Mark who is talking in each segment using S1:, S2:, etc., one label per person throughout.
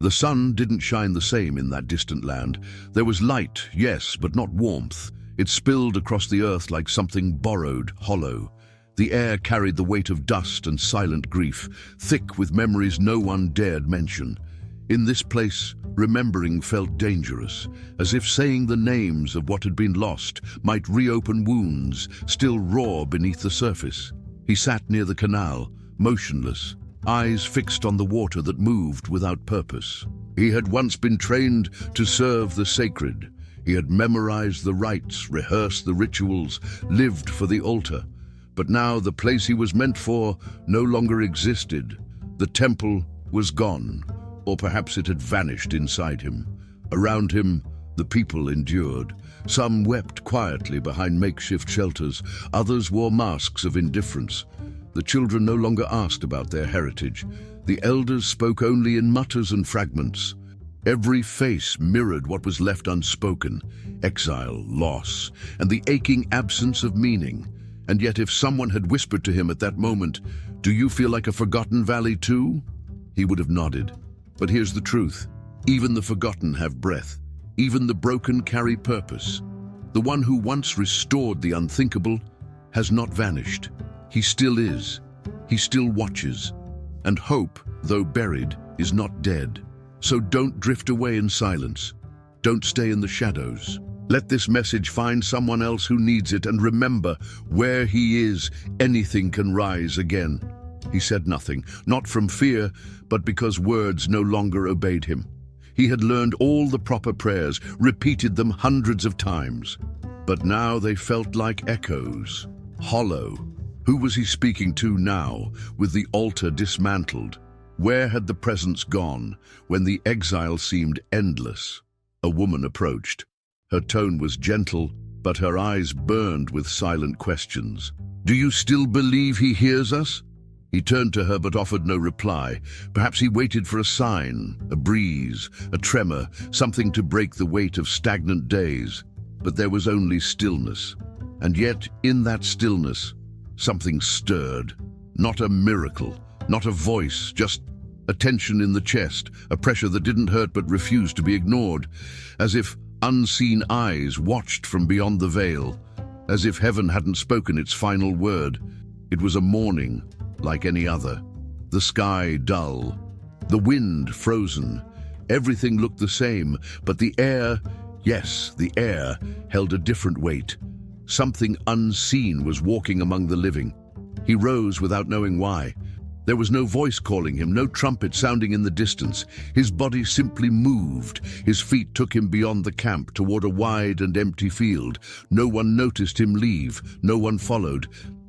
S1: The sun didn't shine the same in that distant land. There was light, yes, but not warmth. It spilled across the earth like something borrowed, hollow. The air carried the weight of dust and silent grief, thick with memories no one dared mention. In this place, remembering felt dangerous, as if saying the names of what had been lost might reopen wounds still raw beneath the surface. He sat near the canal, motionless, eyes fixed on the water that moved without purpose. He had once been trained to serve the sacred. He had memorized the rites, rehearsed the rituals, lived for the altar. But now the place he was meant for no longer existed. The temple was gone, or perhaps it had vanished inside him. Around him, the people endured. Some wept quietly behind makeshift shelters. Others wore masks of indifference. The children no longer asked about their heritage. The elders spoke only in mutters and fragments. Every face mirrored what was left unspoken: exile, loss, and the aching absence of meaning. And yet if someone had whispered to him at that moment, "Do you feel like a forgotten valley too?" he would have nodded. But here's the truth. Even the forgotten have breath. Even the broken carry purpose. The one who once restored the unthinkable has not vanished. He still is. He still watches. And hope, though buried, is not dead. So don't drift away in silence. Don't stay in the shadows. Let this message find someone else who needs it, and remember, where he is, anything can rise again. He said nothing, not from fear, but because words no longer obeyed him. He had learned all the proper prayers, repeated them hundreds of times. But now they felt like echoes, hollow. Who was he speaking to now, with the altar dismantled? Where had the presence gone, when the exile seemed endless? A woman approached. Her tone was gentle, but her eyes burned with silent questions. "Do you still believe he hears us?" He turned to her but offered no reply. Perhaps he waited for a sign, a breeze, a tremor, something to break the weight of stagnant days. But there was only stillness. And yet, in that stillness, something stirred. Not a miracle, not a voice, just a tension in the chest, a pressure that didn't hurt but refused to be ignored, as if unseen eyes watched from beyond the veil, as if heaven hadn't spoken its final word. It was a morning like any other. The sky dull, the wind frozen. Everything looked the same, but the air, yes, the air, held a different weight. Something unseen was walking among the living. He rose without knowing why. There was no voice calling him, no trumpet sounding in the distance. His body simply moved. His feet took him beyond the camp, toward a wide and empty field. No one noticed him leave, no one followed.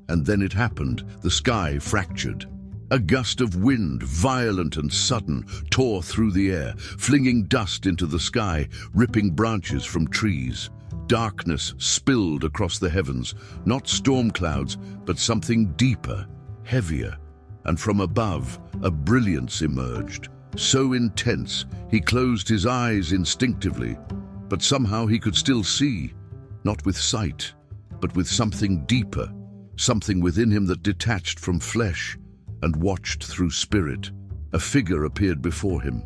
S1: And then it happened. The sky fractured. A gust of wind, violent and sudden, tore through the air, flinging dust into the sky, ripping branches from trees. Darkness spilled across the heavens, not storm clouds, but something deeper, heavier. And from above, a brilliance emerged, so intense he closed his eyes instinctively. But somehow he could still see, not with sight, but with something deeper, something within him that detached from flesh and watched through spirit. A figure appeared before him,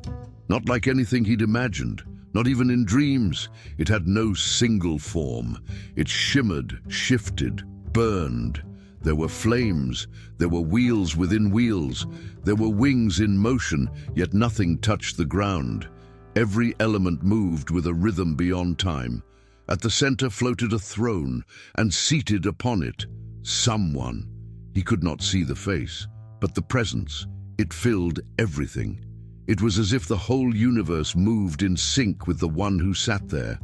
S1: not like anything he'd imagined, not even in dreams. It had no single form. It shimmered, shifted, burned. There were flames, there were wheels within wheels, there were wings in motion, yet nothing touched the ground. Every element moved with a rhythm beyond time. At the center floated a throne, and seated upon it, someone. He could not see the face, but the presence, it filled everything. It was as if the whole universe moved in sync with the one who sat there.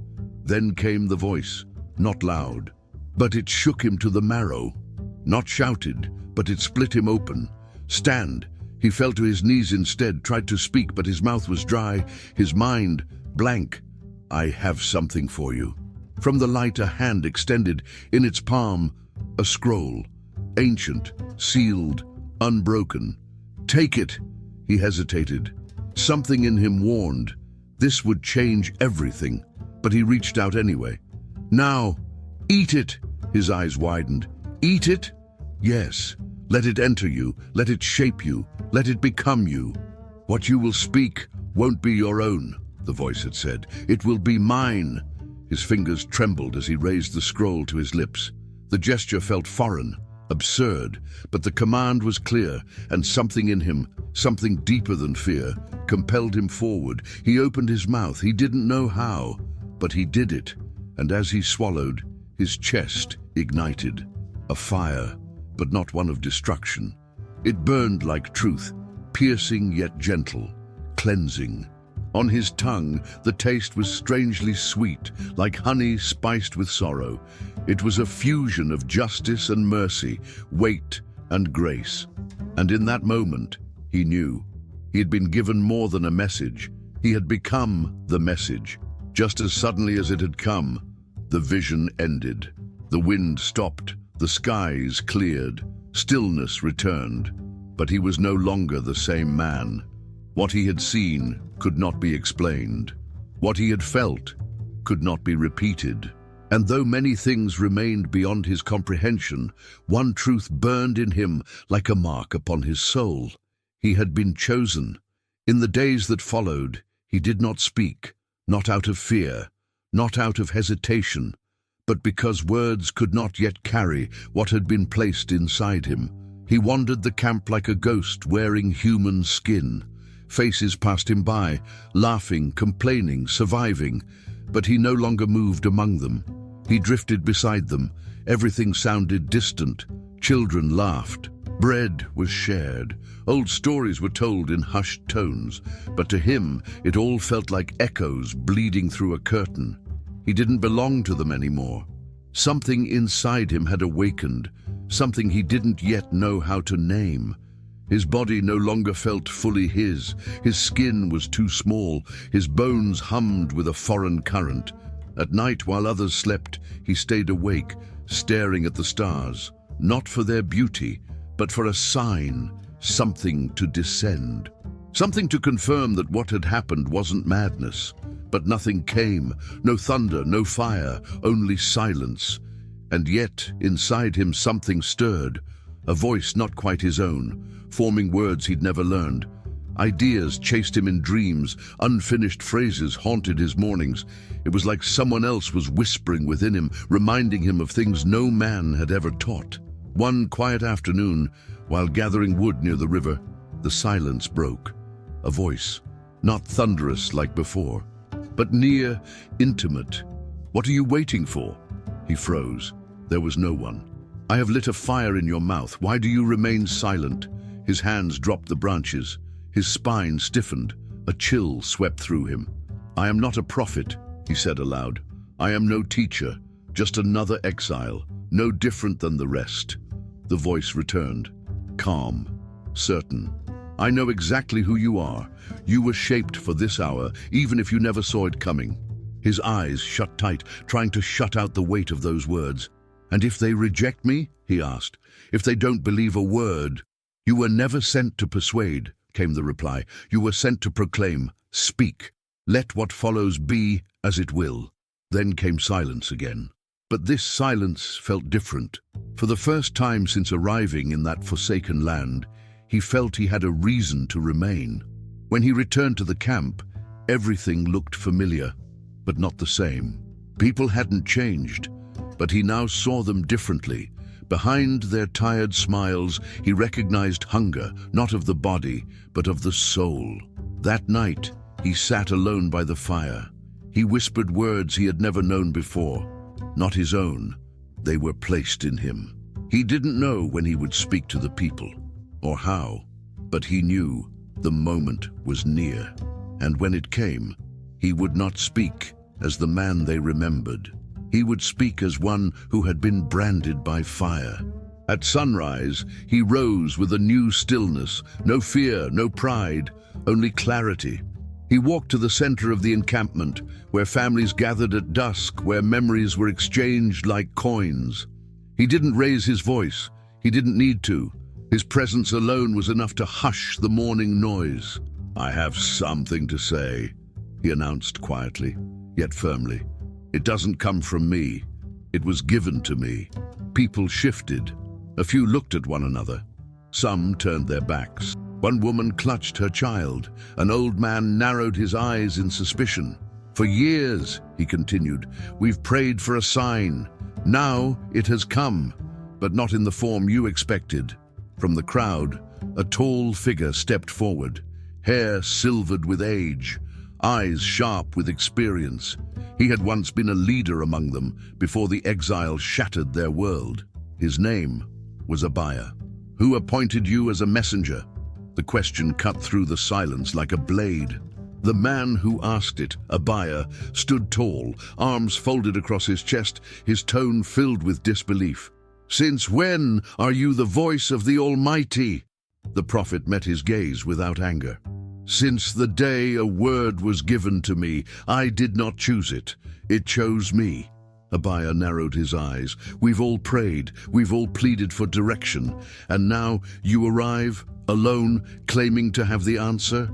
S1: Then came the voice, not loud, but it shook him to the marrow. Not shouted, but it split him open. "Stand." He fell to his knees instead, tried to speak, but his mouth was dry, his mind blank. "I have something for you." From the light a hand extended, in its palm a scroll, ancient, sealed, unbroken. "Take it." He hesitated. Something in him warned. This would change everything, but he reached out anyway. "Now, eat it." His eyes widened. "Eat it?" "Yes. Let it enter you. Let it shape you. Let it become you. What you will speak, won't be your own," the voice had said. "It will be mine." His fingers trembled as he raised the scroll to his lips. The gesture felt foreign, absurd, but the command was clear, and something in him, something deeper than fear, compelled him forward. He opened his mouth. He didn't know how, but he did it, and as he swallowed, his chest ignited. A fire, but not one of destruction. It burned like truth, piercing yet gentle, cleansing. On his tongue, the taste was strangely sweet, like honey spiced with sorrow. It was a fusion of justice and mercy, weight and grace. And in that moment, he knew. He had been given more than a message. He had become the message. Just as suddenly as it had come, the vision ended. The wind stopped, the skies cleared, stillness returned. But he was no longer the same man. What he had seen could not be explained. What he had felt could not be repeated. And though many things remained beyond his comprehension, one truth burned in him like a mark upon his soul. He had been chosen. In the days that followed, he did not speak, not out of fear, not out of hesitation, but because words could not yet carry what had been placed inside him. He wandered the camp like a ghost wearing human skin. Faces passed him by, laughing, complaining, surviving, but he no longer moved among them. He drifted beside them. Everything sounded distant. Children laughed. Bread was shared. Old stories were told in hushed tones, but to him it all felt like echoes bleeding through a curtain. He didn't belong to them anymore. Something inside him had awakened, something he didn't yet know how to name. His body no longer felt fully his. His skin was too small. His bones hummed with a foreign current. At night, while others slept, he stayed awake, staring at the stars, not for their beauty, but for a sign, something to descend. Something to confirm that what had happened wasn't madness. But nothing came, no thunder, no fire, only silence. And yet, inside him something stirred, a voice not quite his own, forming words he'd never learned. Ideas chased him in dreams, unfinished phrases haunted his mornings. It was like someone else was whispering within him, reminding him of things no man had ever taught. One quiet afternoon, while gathering wood near the river, the silence broke. A voice, not thunderous like before, but near, intimate. "What are you waiting for?" He froze. There was no one. "I have lit a fire in your mouth. Why do you remain silent?" His hands dropped the branches. His spine stiffened. A chill swept through him. "I am not a prophet," he said aloud. "I am no teacher, just another exile, no different than the rest." The voice returned, calm, certain. "I know exactly who you are. You were shaped for this hour, even if you never saw it coming." His eyes shut tight, trying to shut out the weight of those words. "And if they reject me?" he asked. "If they don't believe a word?" "You were never sent to persuade," came the reply. "You were sent to proclaim. Speak. Let what follows be as it will." Then came silence again. But this silence felt different. For the first time since arriving in that forsaken land, he felt he had a reason to remain. When he returned to the camp, everything looked familiar, but not the same. People hadn't changed, but he now saw them differently. Behind their tired smiles, he recognized hunger, not of the body, but of the soul. That night, he sat alone by the fire. He whispered words he had never known before, not his own. They were placed in him. He didn't know when he would speak to the people, or how, but he knew the moment was near. And when it came, he would not speak as the man they remembered. He would speak as one who had been branded by fire. At sunrise, he rose with a new stillness, no fear, no pride, only clarity. He walked to the center of the encampment, where families gathered at dusk, where memories were exchanged like coins. He didn't raise his voice. He didn't need to. His presence alone was enough to hush the morning noise. "I have something to say," he announced quietly, yet firmly. "It doesn't come from me. It was given to me." People shifted. A few looked at one another. Some turned their backs. One woman clutched her child. An old man narrowed his eyes in suspicion. "For years," he continued, "we've prayed for a sign. Now it has come, but not in the form you expected." From the crowd, a tall figure stepped forward, hair silvered with age, eyes sharp with experience. He had once been a leader among them before the exile shattered their world. His name was Abiah. "Who appointed you as a messenger?" The question cut through the silence like a blade. The man who asked it, Abiah, stood tall, arms folded across his chest, his tone filled with disbelief. "Since when are you the voice of the Almighty?" The prophet met his gaze without anger. "Since the day a word was given to me, I did not choose it. It chose me." Abiah narrowed his eyes. "We've all prayed, we've all pleaded for direction, and now you arrive, alone, claiming to have the answer?"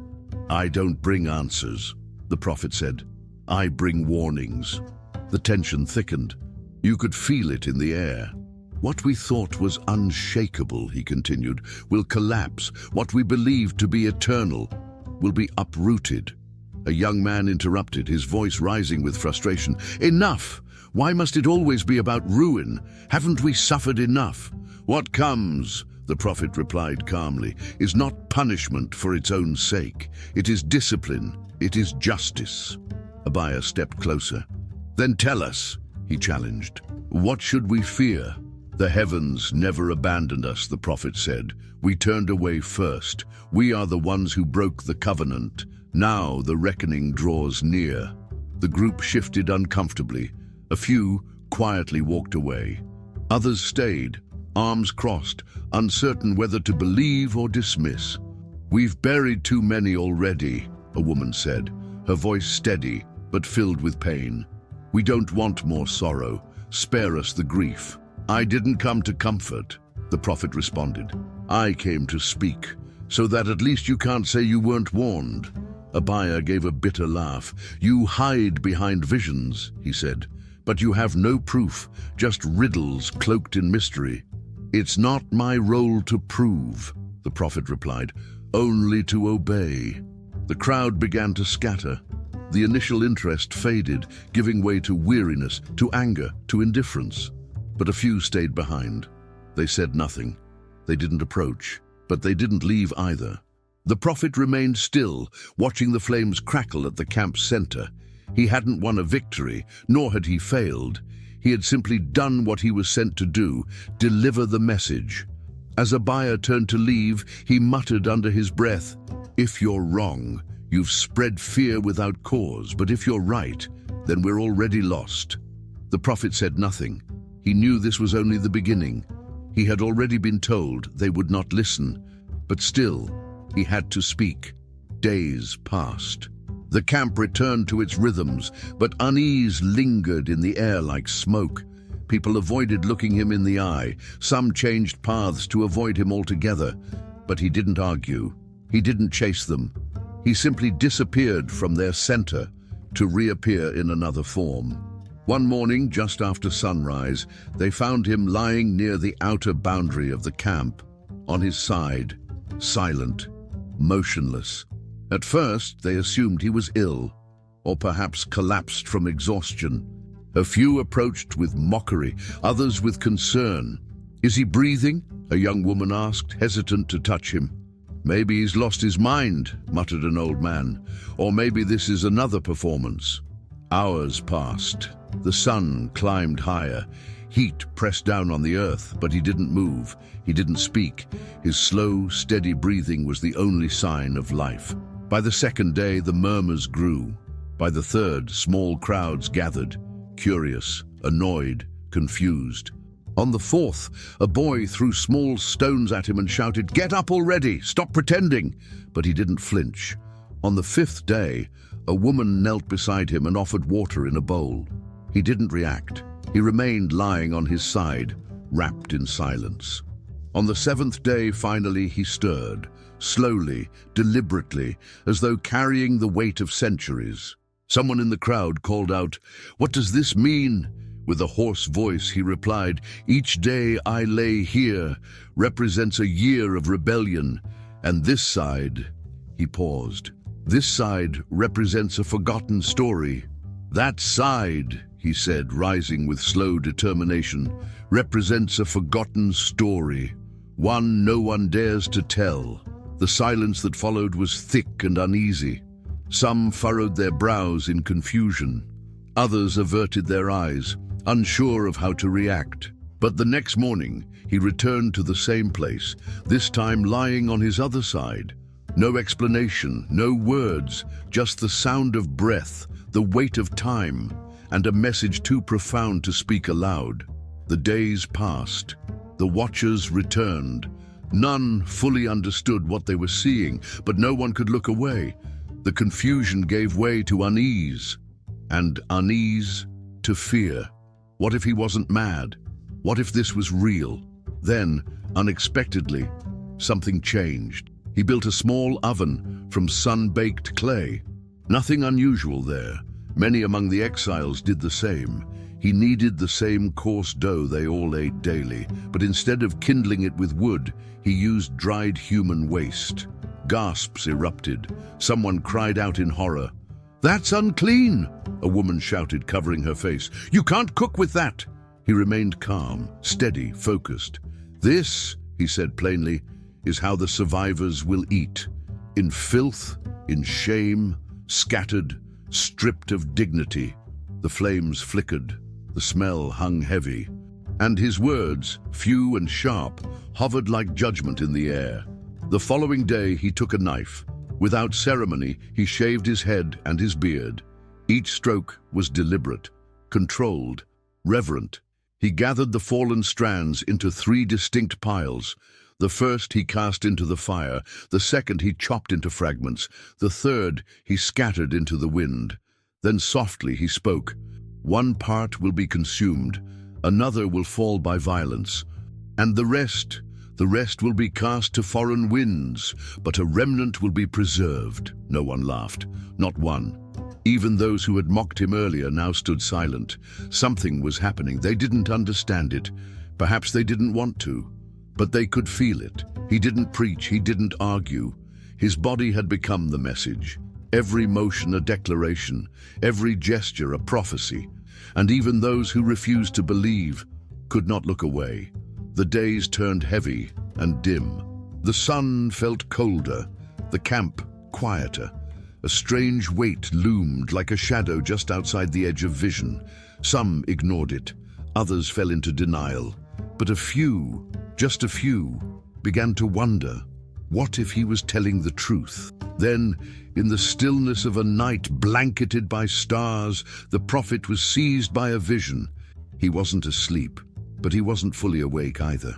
S1: "I don't bring answers," the prophet said. "I bring warnings." The tension thickened. You could feel it in the air. "What we thought was unshakable," he continued, "will collapse. What we believed to be eternal will be uprooted." A young man interrupted, his voice rising with frustration. "Enough! Why must it always be about ruin? Haven't we suffered enough?" "What comes," the prophet replied calmly, "is not punishment for its own sake. It is discipline. It is justice." Abiah stepped closer. "Then tell us," he challenged. "What should we fear?" "The heavens never abandoned us," the prophet said. "We turned away first. We are the ones who broke the covenant. Now the reckoning draws near." The group shifted uncomfortably. A few quietly walked away. Others stayed, arms crossed, uncertain whether to believe or dismiss. "We've buried too many already," a woman said, her voice steady but filled with pain. "We don't want more sorrow. Spare us the grief." "I didn't come to comfort," the prophet responded. "I came to speak, so that at least you can't say you weren't warned." Abiah gave a bitter laugh. "You hide behind visions," he said, "but you have no proof, just riddles cloaked in mystery." "It's not my role to prove," the prophet replied, "only to obey." The crowd began to scatter. The initial interest faded, giving way to weariness, to anger, to indifference. But a few stayed behind. They said nothing. They didn't approach, but they didn't leave either. The prophet remained still, watching the flames crackle at the camp's center. He hadn't won a victory, nor had he failed. He had simply done what he was sent to do, deliver the message. As Abiah turned to leave, he muttered under his breath, "If you're wrong, you've spread fear without cause, but if you're right, then we're already lost." The prophet said nothing. He knew this was only the beginning. He had already been told they would not listen, but still, he had to speak. Days passed. The camp returned to its rhythms, but unease lingered in the air like smoke. People avoided looking him in the eye. Some changed paths to avoid him altogether. But he didn't argue. He didn't chase them. He simply disappeared from their center to reappear in another form. One morning, just after sunrise, they found him lying near the outer boundary of the camp, on his side, silent, motionless. At first, they assumed he was ill, or perhaps collapsed from exhaustion. A few approached with mockery, others with concern. "Is he breathing?" a young woman asked, hesitant to touch him. "Maybe he's lost his mind," muttered an old man. "Or maybe this is another performance." Hours passed. The sun climbed higher. Heat pressed down on the earth, but he didn't move. He didn't speak. His slow, steady breathing was the only sign of life. By the second day, the murmurs grew. By the third, small crowds gathered, curious, annoyed, confused. On the fourth, a boy threw small stones at him and shouted, "Get up already! Stop pretending!" But he didn't flinch. On the fifth day, a woman knelt beside him and offered water in a bowl. He didn't react. He remained lying on his side, wrapped in silence. On the seventh day, finally, he stirred, slowly, deliberately, as though carrying the weight of centuries. Someone in the crowd called out, "What does this mean?" With a hoarse voice, he replied, "Each day I lay here represents a year of rebellion. And this side, he paused. This side represents a forgotten story. That side, he said, rising with slow determination, represents a forgotten story, one no one dares to tell. The silence that followed was thick and uneasy. Some furrowed their brows in confusion. Others averted their eyes, unsure of how to react. But the next morning, he returned to the same place, this time lying on his other side. No explanation, no words, just the sound of breath, the weight of time, and a message too profound to speak aloud. The days passed. The watchers returned. None fully understood what they were seeing, but no one could look away. The confusion gave way to unease, and unease to fear. What if he wasn't mad? What if this was real? Then, unexpectedly, something changed. He built a small oven from sun-baked clay. Nothing unusual there. Many among the exiles did the same. He kneaded the same coarse dough they all ate daily, but instead of kindling it with wood, he used dried human waste. Gasps erupted. Someone cried out in horror. "That's unclean!" a woman shouted, covering her face. "You can't cook with that!" He remained calm, steady, focused. "This," he said plainly, "is how the survivors will eat. In filth, in shame, scattered, stripped of dignity." The flames flickered. The smell hung heavy. And his words, few and sharp, hovered like judgment in the air. The following day he took a knife. Without ceremony, he shaved his head and his beard. Each stroke was deliberate, controlled, reverent. He gathered the fallen strands into 3 distinct piles. The first he cast into the fire, the second he chopped into fragments, the third he scattered into the wind. Then softly he spoke. "One part will be consumed, another will fall by violence, and the rest will be cast to foreign winds, but a remnant will be preserved." No one laughed, not one. Even those who had mocked him earlier now stood silent. Something was happening. They didn't understand it. Perhaps they didn't want to. But they could feel it. He didn't preach, he didn't argue. His body had become the message. Every motion a declaration, every gesture a prophecy. And even those who refused to believe could not look away. The days turned heavy and dim. The sun felt colder, the camp quieter. A strange weight loomed like a shadow just outside the edge of vision. Some ignored it, others fell into denial. But a few, just a few, began to wonder, what if he was telling the truth? Then, in the stillness of a night blanketed by stars, the prophet was seized by a vision. He wasn't asleep, but he wasn't fully awake either.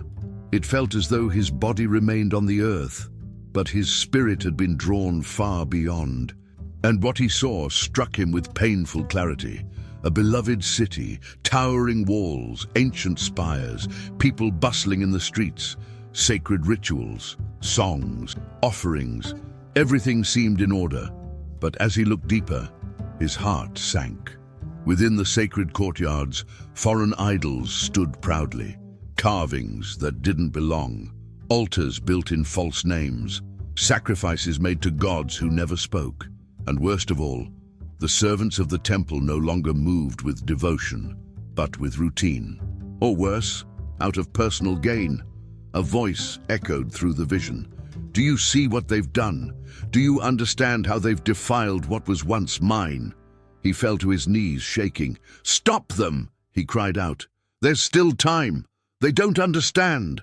S1: It felt as though his body remained on the earth, but his spirit had been drawn far beyond. And what he saw struck him with painful clarity. A beloved city, towering walls, ancient spires, people bustling in the streets, sacred rituals, songs, offerings. Everything seemed in order, but as he looked deeper, his heart sank. Within the sacred courtyards, foreign idols stood proudly, carvings that didn't belong, altars built in false names, sacrifices made to gods who never spoke. And worst of all, the servants of the temple no longer moved with devotion, but with routine. Or worse, out of personal gain. A voice echoed through the vision. "Do you see what they've done? Do you understand how they've defiled what was once mine?" He fell to his knees, shaking. "Stop them!" he cried out. "There's still time. They don't understand."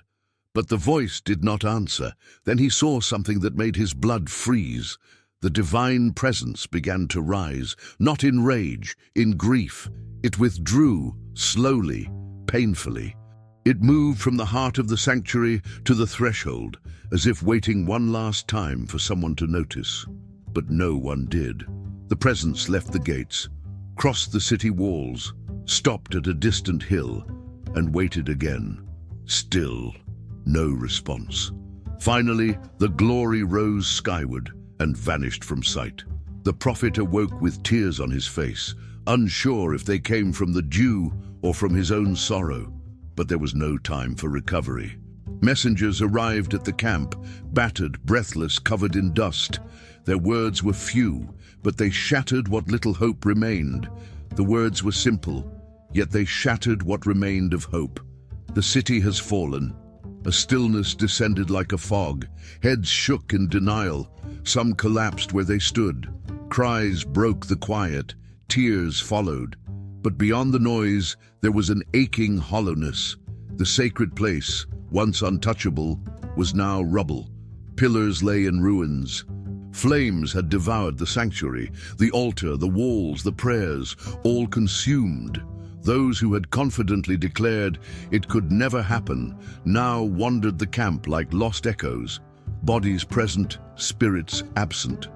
S1: But the voice did not answer. Then he saw something that made his blood freeze. The divine presence began to rise, not in rage, in grief. It withdrew, slowly, painfully. It moved from the heart of the sanctuary to the threshold, as if waiting one last time for someone to notice. But no one did. The presence left the gates, crossed the city walls, stopped at a distant hill, and waited again. Still, no response. Finally, the glory rose skyward and vanished from sight. The prophet awoke with tears on his face, unsure if they came from the dew or from his own sorrow. But there was no time for recovery. Messengers arrived at the camp, battered, breathless, covered in dust. Their words were few, but they shattered what little hope remained. The words were simple, yet they shattered what remained of hope. The city has fallen. A stillness descended like a fog. Heads shook in denial. Some collapsed where they stood. Cries broke the quiet. Tears followed. But beyond the noise, there was an aching hollowness. The sacred place, once untouchable, was now rubble. Pillars lay in ruins. Flames had devoured the sanctuary, the altar, the walls, the prayers, all consumed. Those who had confidently declared it could never happen now wandered the camp like lost echoes, bodies present, spirits absent.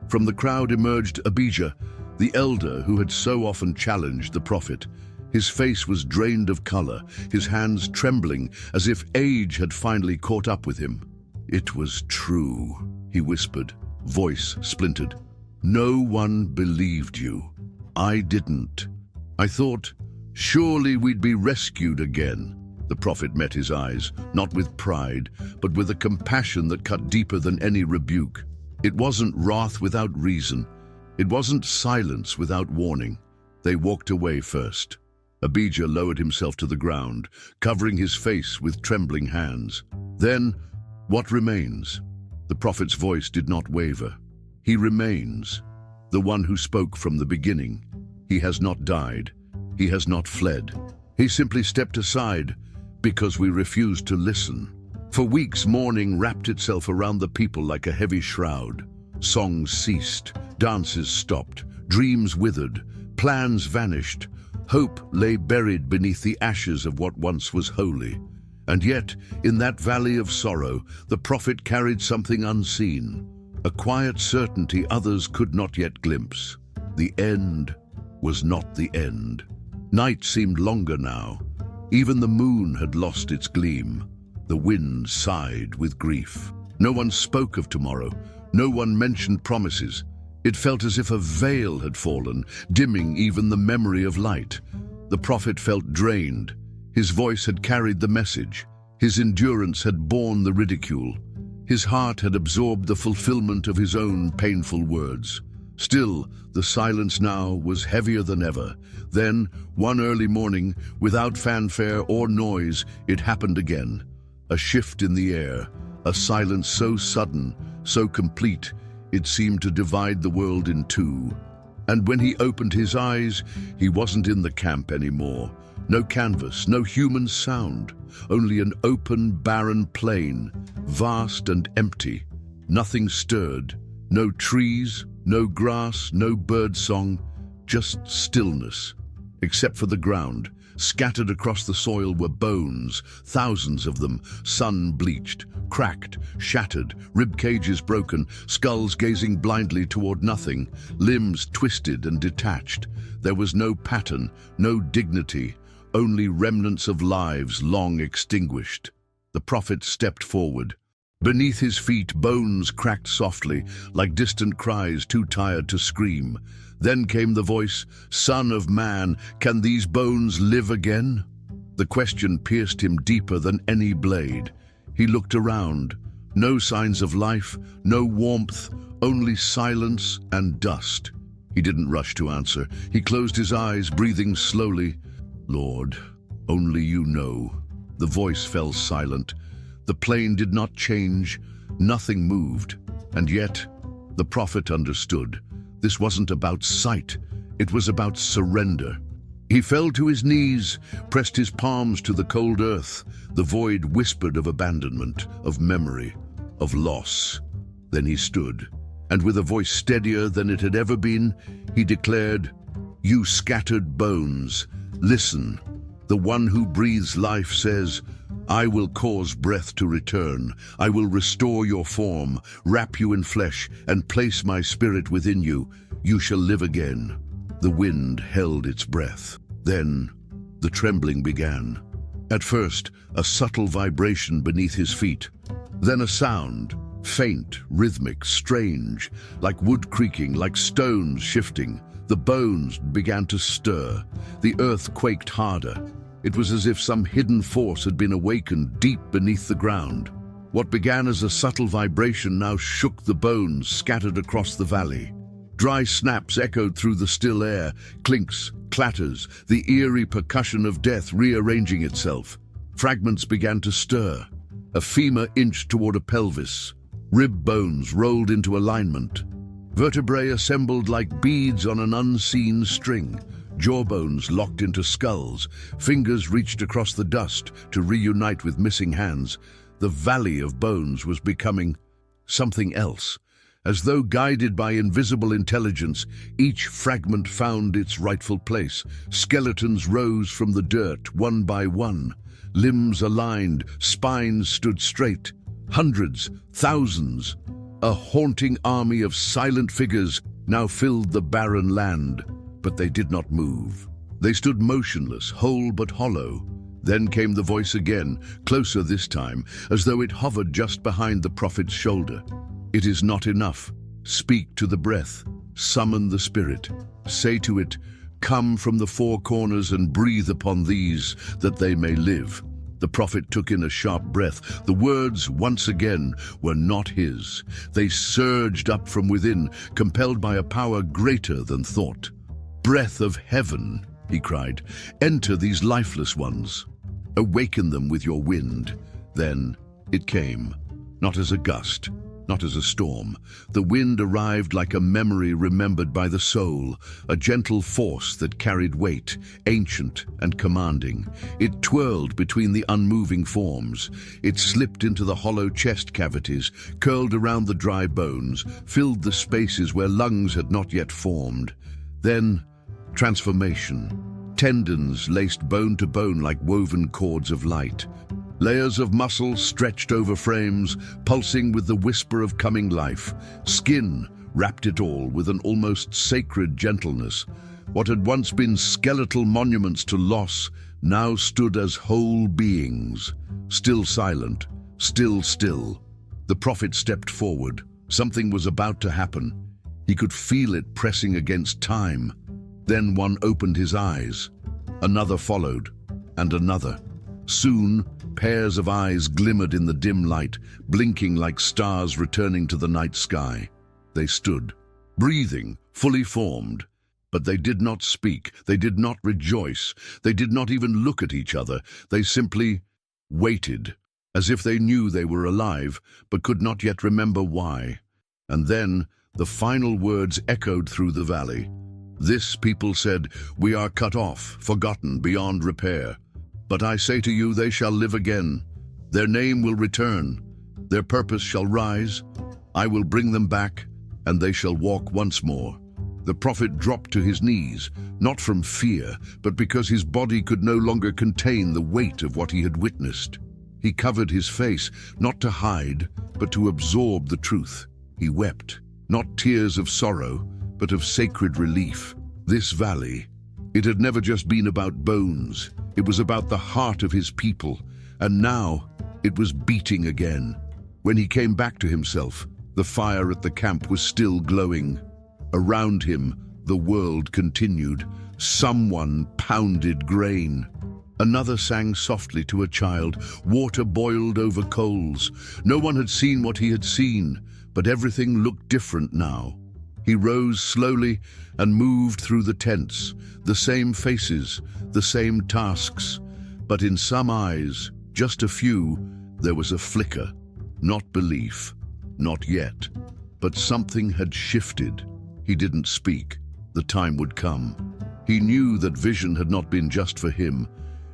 S1: From the crowd emerged Abijah, the elder who had so often challenged the prophet. His face was drained of color, his hands trembling as if age had finally caught up with him. "It was true," he whispered, voice splintered. "No one believed you. I didn't. I thought, surely we'd be rescued again." The prophet met his eyes, not with pride, but with a compassion that cut deeper than any rebuke. It wasn't wrath without reason. It wasn't silence without warning. They walked away first. Abijah lowered himself to the ground, covering his face with trembling hands. "Then, what remains?" The prophet's voice did not waver. "He remains, the one who spoke from the beginning. He has not died. He has not fled. He simply stepped aside because we refused to listen." For weeks, mourning wrapped itself around the people like a heavy shroud. Songs ceased, dances stopped, dreams withered, plans vanished. Hope lay buried beneath the ashes of what once was holy. And yet, in that valley of sorrow, the prophet carried something unseen, a quiet certainty others could not yet glimpse. The end was not the end. Night seemed longer now. Even the moon had lost its gleam. The wind sighed with grief. No one spoke of tomorrow. No one mentioned promises. It felt as if a veil had fallen, dimming even the memory of light. The prophet felt drained. His voice had carried the message. His endurance had borne the ridicule. His heart had absorbed the fulfillment of his own painful words. Still, the silence now was heavier than ever. Then, one early morning, without fanfare or noise, it happened again. A shift in the air, a silence so sudden, so complete, it seemed to divide the world in two. And when he opened his eyes, he wasn't in the camp anymore. No canvas, no human sound, only an open, barren plain, vast and empty. Nothing stirred, no trees, no grass, no bird song, just stillness. Except for the ground, scattered across the soil were bones, thousands of them, sun-bleached, cracked, shattered, rib cages broken, skulls gazing blindly toward nothing, limbs twisted and detached. There was no pattern, no dignity, only remnants of lives long extinguished. The prophet stepped forward. Beneath his feet, bones cracked softly, like distant cries too tired to scream. Then came the voice, "Son of man, can these bones live again?" The question pierced him deeper than any blade. He looked around. No signs of life, no warmth, only silence and dust. He didn't rush to answer. He closed his eyes, breathing slowly. "Lord, only you know." The voice fell silent. The plain did not change. Nothing moved. And yet, the prophet understood. This wasn't about sight. It was about surrender. He fell to his knees, pressed his palms to the cold earth. The void whispered of abandonment, of memory, of loss. Then he stood, and with a voice steadier than it had ever been, he declared, "You scattered bones, listen. The one who breathes life says, I will cause breath to return. I will restore your form, wrap you in flesh, and place my spirit within you. You shall live again." The wind held its breath. Then the trembling began. At first, a subtle vibration beneath his feet. Then a sound, faint, rhythmic, strange, like wood creaking, like stones shifting. The bones began to stir. The earth quaked harder. It was as if some hidden force had been awakened deep beneath the ground. What began as a subtle vibration now shook the bones scattered across the valley. Dry snaps echoed through the still air, clinks, clatters, the eerie percussion of death rearranging itself. Fragments began to stir. A femur inched toward a pelvis. Rib bones rolled into alignment. Vertebrae assembled like beads on an unseen string. Jawbones locked into skulls. Fingers reached across the dust to reunite with missing hands. The valley of bones was becoming something else. As though guided by invisible intelligence, each fragment found its rightful place. Skeletons rose from the dirt, one by one. Limbs aligned, spines stood straight. Hundreds, thousands. A haunting army of silent figures now filled the barren land, but they did not move. They stood motionless, whole but hollow. Then came the voice again, closer this time, as though it hovered just behind the prophet's shoulder. It is not enough. Speak to the breath. Summon the spirit. Say to it, come from the four corners and breathe upon these, that they may live. The prophet took in a sharp breath. The words, once again, were not his. They surged up from within, compelled by a power greater than thought. Breath of heaven, he cried, enter these lifeless ones. Awaken them with your wind. Then it came, not as a gust, not as a storm. The wind arrived like a memory remembered by the soul, a gentle force that carried weight, ancient and commanding. It twirled between the unmoving forms. It slipped into the hollow chest cavities, curled around the dry bones, filled the spaces where lungs had not yet formed. Then, transformation. Tendons laced bone to bone like woven cords of light. Layers of muscle stretched over frames, pulsing with the whisper of coming life. Skin wrapped it all with an almost sacred gentleness. What had once been skeletal monuments to loss now stood as whole beings, still silent, still still. The prophet stepped forward. Something was about to happen. He could feel it pressing against time. Then one opened his eyes. Another followed, and another. Soon, pairs of eyes glimmered in the dim light, blinking like stars returning to the night sky. They stood, breathing, fully formed. But they did not speak, they did not rejoice, they did not even look at each other. They simply waited, as if they knew they were alive, but could not yet remember why. And then the final words echoed through the valley. This people said, we are cut off, forgotten, beyond repair. But I say to you, they shall live again. Their name will return. Their purpose shall rise. I will bring them back, and they shall walk once more. The prophet dropped to his knees, not from fear, but because his body could no longer contain the weight of what he had witnessed. He covered his face, not to hide, but to absorb the truth. He wept, not tears of sorrow, but of sacred relief. This valley, it had never just been about bones. It was about the heart of his people, and now it was beating again. When he came back to himself, the fire at the camp was still glowing. Around him, the world continued. Someone pounded grain. Another sang softly to a child. Water boiled over coals. No one had seen what he had seen, but everything looked different now. He rose slowly and moved through the tents, the same faces, the same tasks. But in some eyes, just a few, there was a flicker. Not belief, not yet. But something had shifted. He didn't speak. The time would come. He knew that vision had not been just for him.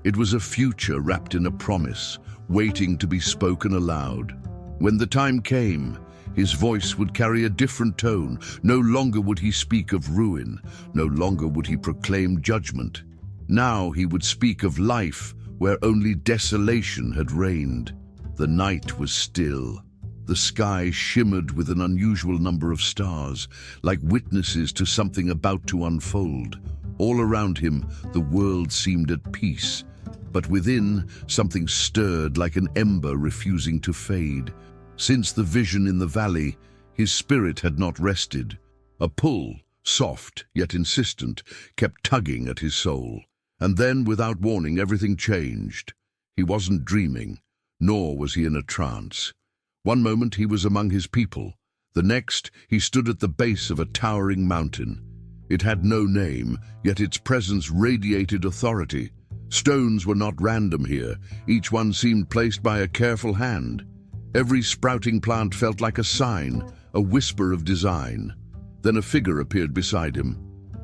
S1: It was a future wrapped in a promise, waiting to be spoken aloud. When the time came, his voice would carry a different tone. No longer would he speak of ruin. No longer would he proclaim judgment. Now he would speak of life where only desolation had reigned. The night was still. The sky shimmered with an unusual number of stars, like witnesses to something about to unfold. All around him, the world seemed at peace. But within, something stirred like an ember refusing to fade. Since the vision in the valley, his spirit had not rested. A pull, soft yet insistent, kept tugging at his soul. And then, without warning, everything changed. He wasn't dreaming, nor was he in a trance. One moment he was among his people. The next, he stood at the base of a towering mountain. It had no name, yet its presence radiated authority. Stones were not random here. Each one seemed placed by a careful hand. Every sprouting plant felt like a sign, a whisper of design. Then a figure appeared beside him.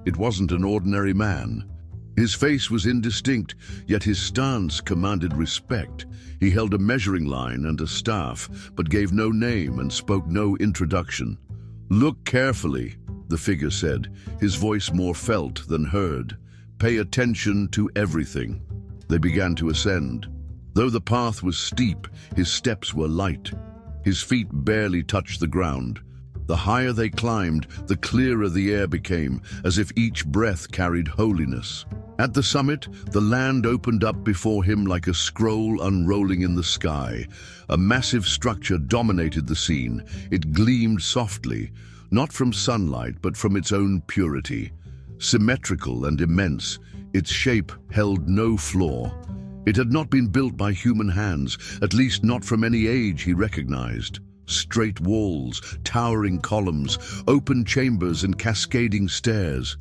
S1: It wasn't an ordinary man. His face was indistinct, yet his stance commanded respect. He held a measuring line and a staff, but gave no name and spoke no introduction. "Look carefully," the figure said, his voice more felt than heard. "Pay attention to everything." They began to ascend. Though the path was steep, his steps were light. His feet barely touched the ground. The higher they climbed, the clearer the air became, as if each breath carried holiness. At the summit, the land opened up before him like a scroll unrolling in the sky. A massive structure dominated the scene. It gleamed softly, not from sunlight, but from its own purity. Symmetrical and immense, its shape held no flaw. It had not been built by human hands, at least not from any age he recognized. Straight walls, towering columns, open chambers and cascading stairs.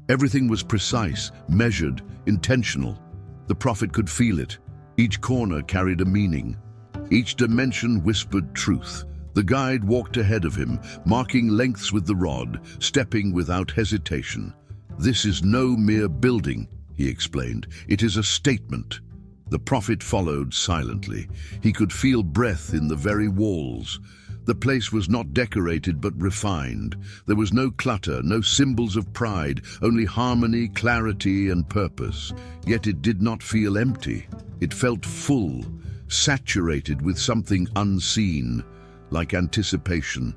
S1: Everything was precise, measured, intentional. The prophet could feel it. Each corner carried a meaning. Each dimension whispered truth. The guide walked ahead of him, marking lengths with the rod, stepping without hesitation. "This is no mere building," he explained. "It is a statement." The prophet followed silently. He could feel breath in the very walls. The place was not decorated but refined. There was no clutter, no symbols of pride, only harmony, clarity, and purpose. Yet it did not feel empty. It felt full, saturated with something unseen, like anticipation.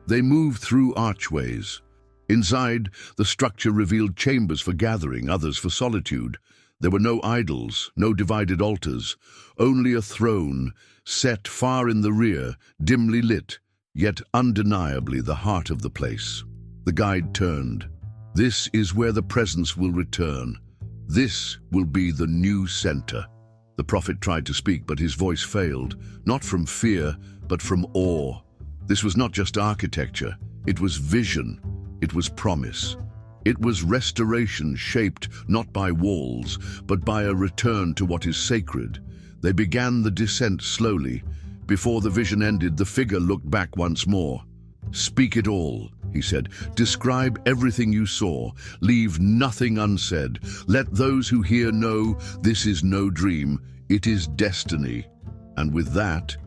S1: They moved through archways. Inside, the structure revealed chambers for gathering, others for solitude. There were no idols, no divided altars, only a throne, set far in the rear, dimly lit, yet undeniably the heart of the place. The guide turned. "This is where the presence will return. This will be the new center." The prophet tried to speak, but his voice failed, not from fear, but from awe. This was not just architecture, it was vision, it was promise. It was restoration shaped not by walls, but by a return to what is sacred. They began the descent slowly. Before the vision ended, the figure looked back once more. "Speak it all," he said. "Describe everything you saw. Leave nothing unsaid. Let those who hear know this is no dream, it is destiny." And with that,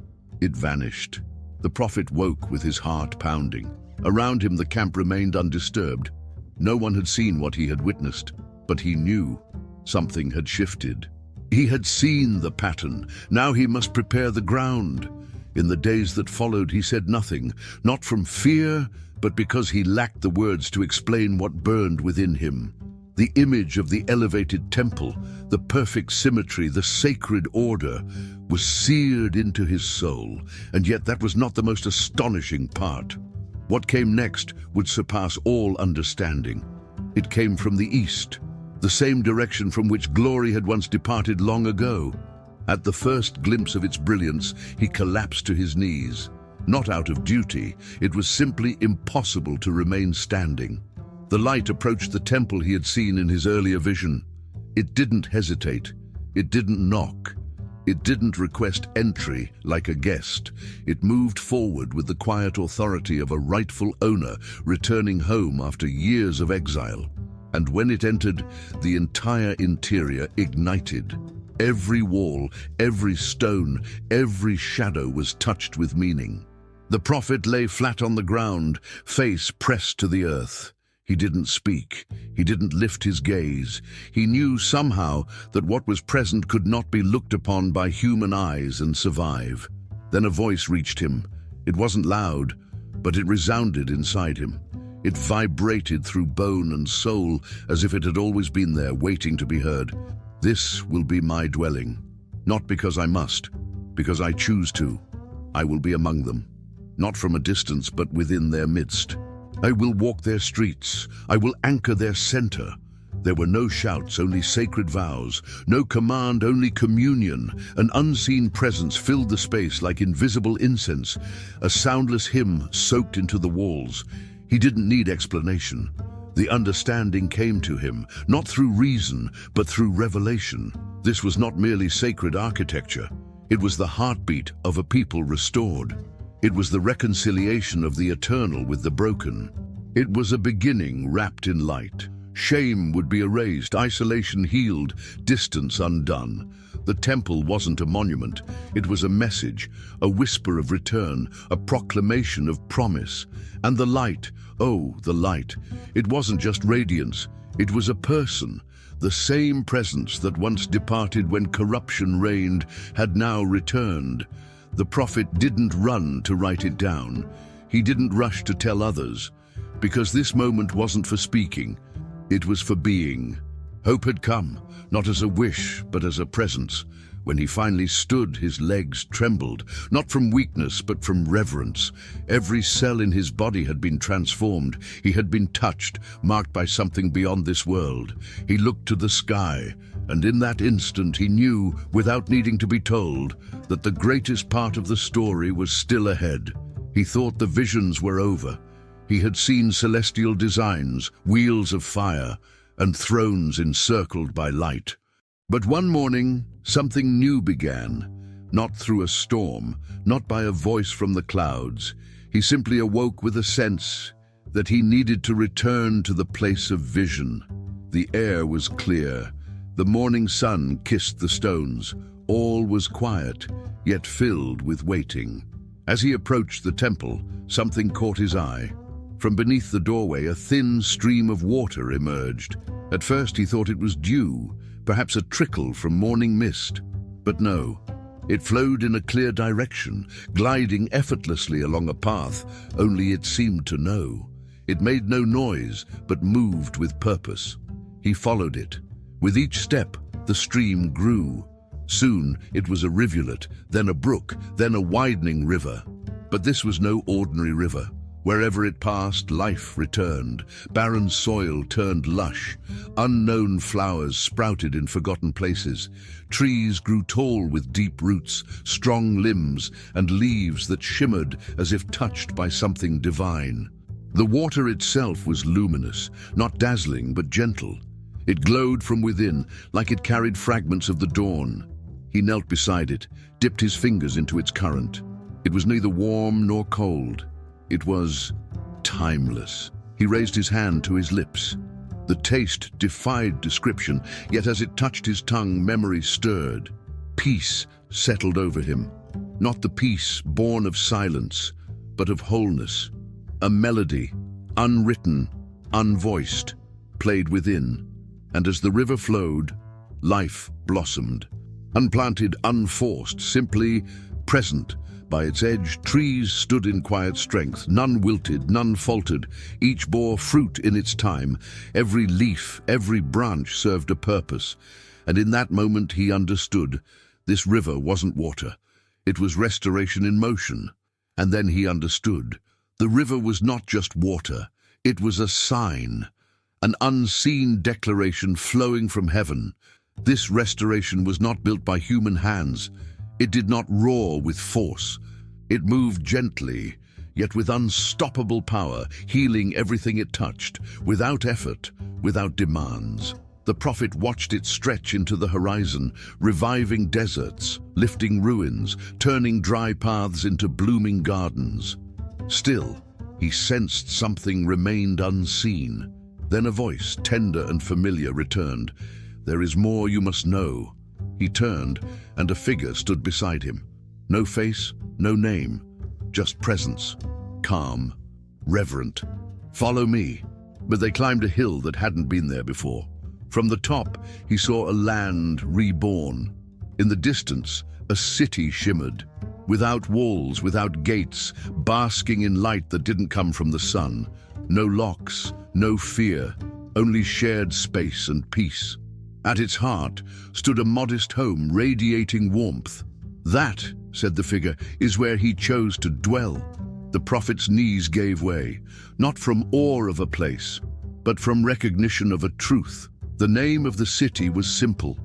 S1: it vanished. The prophet woke with his heart pounding. Around him, the camp remained undisturbed. No one had seen what he had witnessed, but he knew something had shifted. He had seen the pattern. Now he must prepare the ground. In the days that followed, he said nothing, not from fear, but because he lacked the words to explain what burned within him. The image of the elevated temple, the perfect symmetry, the sacred order, was seared into his soul, and yet that was not the most astonishing part. What came next would surpass all understanding. It came from the east, the same direction from which glory had once departed long ago. At the first glimpse of its brilliance, he collapsed to his knees. Not out of duty, it was simply impossible to remain standing. The light approached the temple he had seen in his earlier vision. It didn't hesitate. It didn't knock. It didn't request entry like a guest. It moved forward with the quiet authority of a rightful owner returning home after years of exile. And when it entered, the entire interior ignited. Every wall, every stone, every shadow was touched with meaning. The prophet lay flat on the ground, face pressed to the earth. He didn't speak. He didn't lift his gaze. He knew somehow that what was present could not be looked upon by human eyes and survive. Then a voice reached him. It wasn't loud, but it resounded inside him. It vibrated through bone and soul as if it had always been there, waiting to be heard. "This will be my dwelling, not because I must, because I choose to. I will be among them, not from a distance, but within their midst. I will walk their streets. I will anchor their center. There were no shouts, only sacred vows, no command, only communion. An unseen presence filled the space like invisible incense, a soundless hymn soaked into the walls. He didn't need explanation. The understanding came to him, not through reason, but through revelation. This was not merely sacred architecture. It was the heartbeat of a people restored. It was the reconciliation of the eternal with the broken. It was a beginning wrapped in light. Shame would be erased, isolation healed, distance undone. The temple wasn't a monument. It was a message, a whisper of return, a proclamation of promise. And the light, oh, the light. It wasn't just radiance. It was a person. The same presence that once departed when corruption reigned had now returned. The prophet didn't run to write it down. He didn't rush to tell others, because this moment wasn't for speaking. It was for being. Hope had come, not as a wish, but as a presence. When he finally stood, his legs trembled, not from weakness, but from reverence. Every cell in his body had been transformed. He had been touched, marked by something beyond this world. He looked to the sky, and in that instant he knew, without needing to be told, that the greatest part of the story was still ahead. He thought the visions were over. He had seen celestial designs, wheels of fire, and thrones encircled by light. But one morning, something new began, not through a storm, not by a voice from the clouds. He simply awoke with a sense that he needed to return to the place of vision. The air was clear. The morning sun kissed the stones. All was quiet, yet filled with waiting. As he approached the temple, something caught his eye. From beneath the doorway, a thin stream of water emerged. At first he thought it was dew, perhaps a trickle from morning mist. But no, it flowed in a clear direction, gliding effortlessly along a path only it seemed to know. It made no noise, but moved with purpose. He followed it. With each step, the stream grew. Soon it was a rivulet, then a brook, then a widening river. But this was no ordinary river. Wherever it passed, life returned. Barren soil turned lush. Unknown flowers sprouted in forgotten places. Trees grew tall with deep roots, strong limbs, and leaves that shimmered as if touched by something divine. The water itself was luminous, not dazzling but gentle. It glowed from within, like it carried fragments of the dawn. He knelt beside it, dipped his fingers into its current. It was neither warm nor cold. It was timeless. He raised his hand to his lips. The taste defied description, yet as it touched his tongue, memory stirred. Peace settled over him. Not the peace born of silence, but of wholeness. A melody, unwritten, unvoiced, played within. And as the river flowed, life blossomed. Unplanted, unforced, simply present. By its edge, trees stood in quiet strength. None wilted, none faltered. Each bore fruit in its time. Every leaf, every branch served a purpose. And in that moment he understood. This river wasn't water. It was restoration in motion. And then he understood. The river was not just water. It was a sign. An unseen declaration flowing from heaven. This restoration was not built by human hands. It did not roar with force. It moved gently, yet with unstoppable power, healing everything it touched, without effort, without demands. The prophet watched it stretch into the horizon, reviving deserts, lifting ruins, turning dry paths into blooming gardens. Still, he sensed something remained unseen. Then a voice, tender and familiar, returned. "There is more you must know." He turned, and a figure stood beside him. No face, no name, just presence. Calm, reverent. "Follow me." But they climbed a hill that hadn't been there before. From the top, he saw a land reborn. In the distance, a city shimmered. Without walls, without gates, basking in light that didn't come from the sun. No locks, no fear, only shared space and peace. At its heart stood a modest home radiating warmth. "That," said the figure, "is where he chose to dwell." The prophet's knees gave way, not from awe of a place, but from recognition of a truth. The name of the city was simple.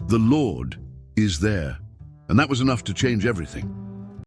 S1: The Lord is there. And that was enough to change everything.